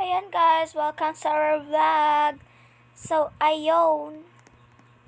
Ayan guys, welcome sa our vlog. So, ayun.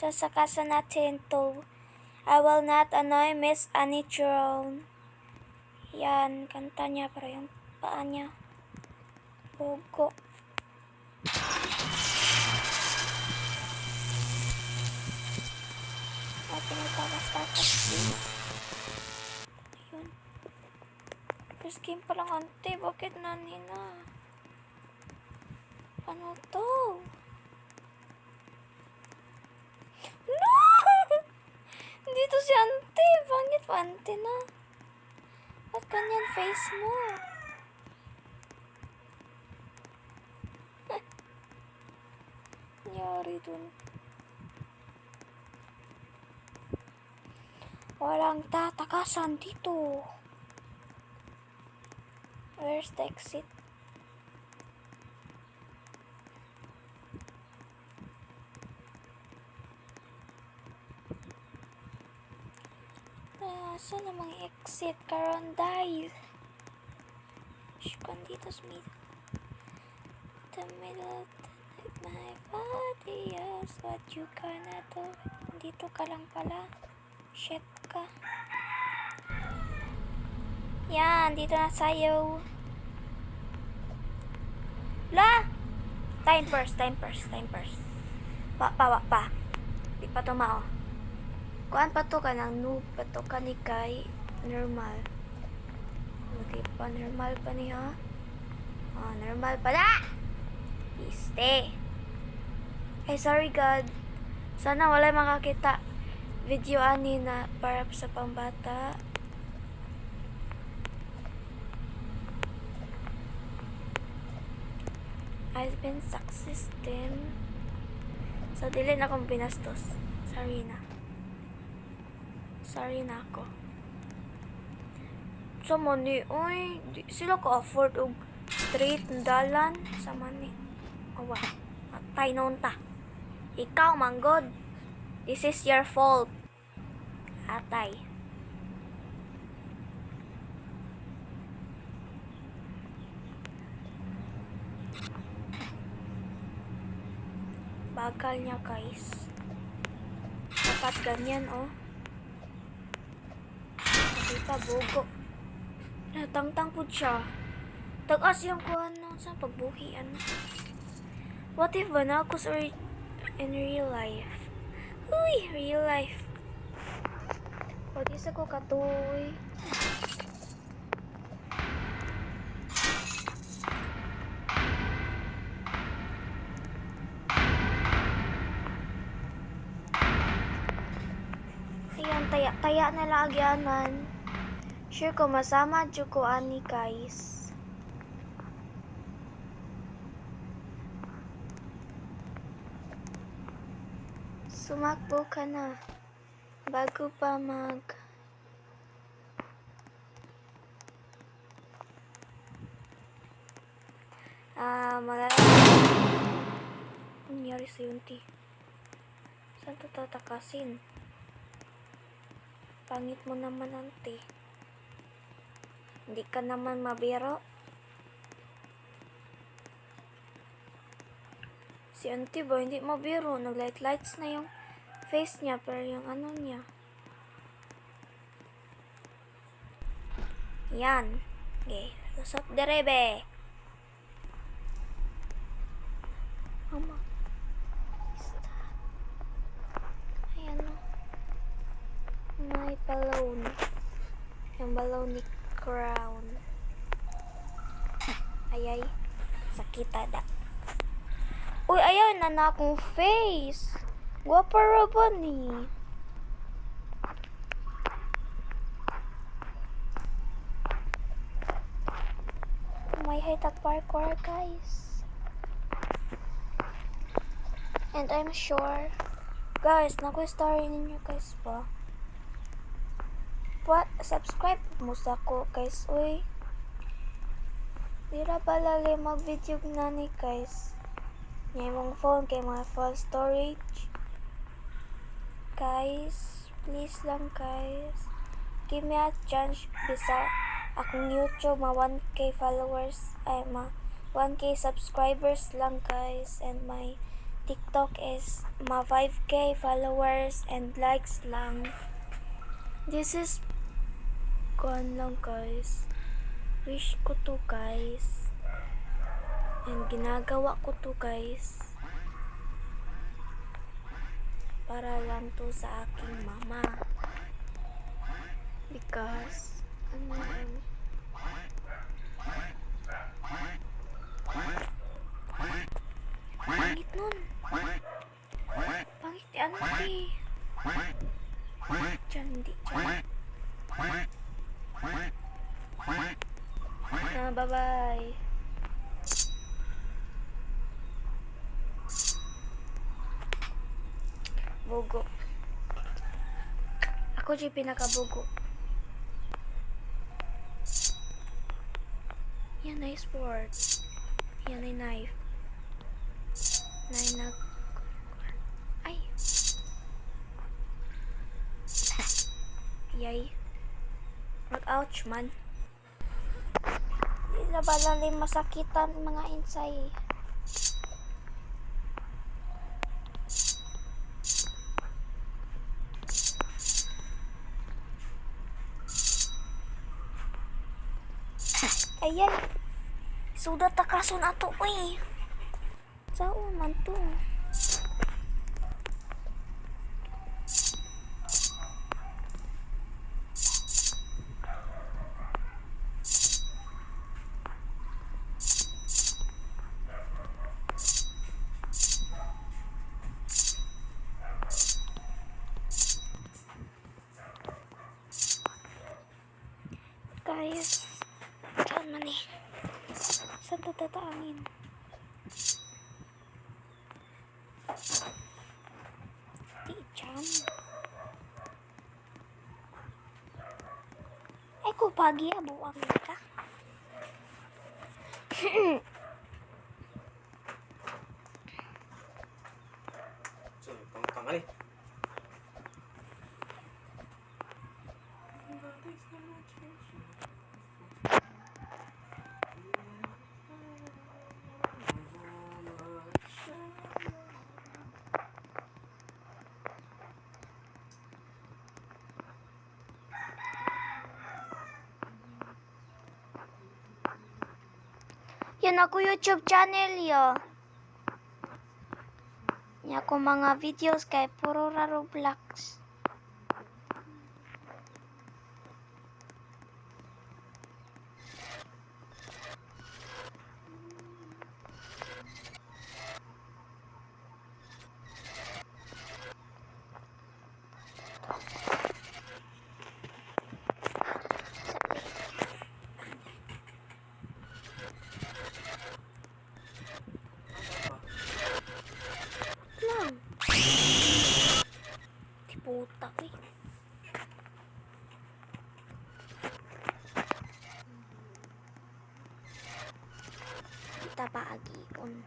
Sasakasan natin to. I will not annoy Miss Anitron. Yan, kanta niya pero yung paa niya. Bugo. At pinagtakas-takas din. Ayun. First game pa lang ante, bakit nanina? Ano to? No! Dito si ante. Bangit pa ante na. Ba't ganyan face mo? Nangyari dun. Walang tatakasan dito. Where's the exit? Saan namang exit? Karon dahil. Shukon dito sa middle. The middle of the night, my body is what you gonna do. Dito ka lang pala. Shit ka. Yan, dito na sayo. La! Time first. Pa. Di pa tumao. Kuan pa to ka ng noob pa to ka ni kay normal. Okay pa, normal pa niya. Normal pa na! Iste. Ay, sorry God. Sana wala makakita video ani na para sa pambata. I've been success din. So, dili na akong binastos. Sorry na ako. Sa money, oy, sila ko afford og straight dalan sa money. Awa, patay noon ta. Ikaw, manggod. This is your fault. Atay. Bagal niya, guys. Dapat ganyan, oh. Kita bugo. Natangtang po siya. Tagas yung kuhan no, sa pagbuhian. What if ba na ako in real life? Uy, real life. What is ako katoy? Ayan, taya na lagyanan. Sure ko masama jud ko ani guys. Sumakbo ka na bago pa nangyari sa Yunti. Saan to tatakasin? Pangit mo naman ante. Hindi ka naman mabiro. Si auntie ba, hindi mabiro. Nag-lights na yung face niya, pero yung ano niya. Yan. Okay. Lusot derebe. Mama. Ayan o. May balloon. Yung balloon ni Crown. Ayay. Sakita da. Uy, ayaw na akong face. Guwapa ra ba ni? May high-tech parkour, guys. And I'm sure, guys, story ninyo, guys, ba? Subscribe mo sa ko, guys, uy. Dira pala mag-video na ni, guys. Ngayon mong phone kay mga full storage. Guys, please lang, guys. Give me a chance bisa akong YouTube ma 1K followers ay 1K subscribers lang guys, and my TikTok is 5K followers and likes lang. This is kuan lang guys. Wish ko to guys. And ginagawa ko to guys. Para lang to sa aking mama. Because pangit nun. Pangit ano eh. Diyan, di dyan. Bye-bye. Bugo. Ako di pinakabugo. Yan ay sport. Yan ay knife. Ay. Yay. Ouch man. Di na ba lalim masakitan mga insay? Ayan. Suda takason ato uy. Sao man to? Guys, saan man eh? Saan to tataangin? Di dyan. Ay ko pagi abuang ka. So, pangtangali. Yan ako YouTube channel yo. Yan ako mga videos kay puro ra Roblox. Lang. Di puta eh. Kita pa agion.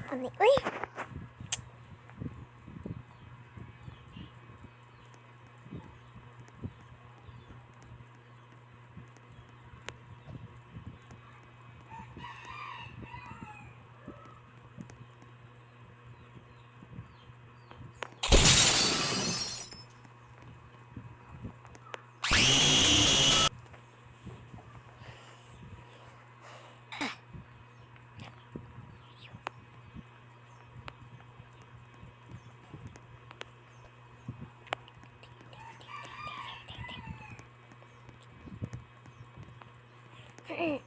Ani, uy! Eh,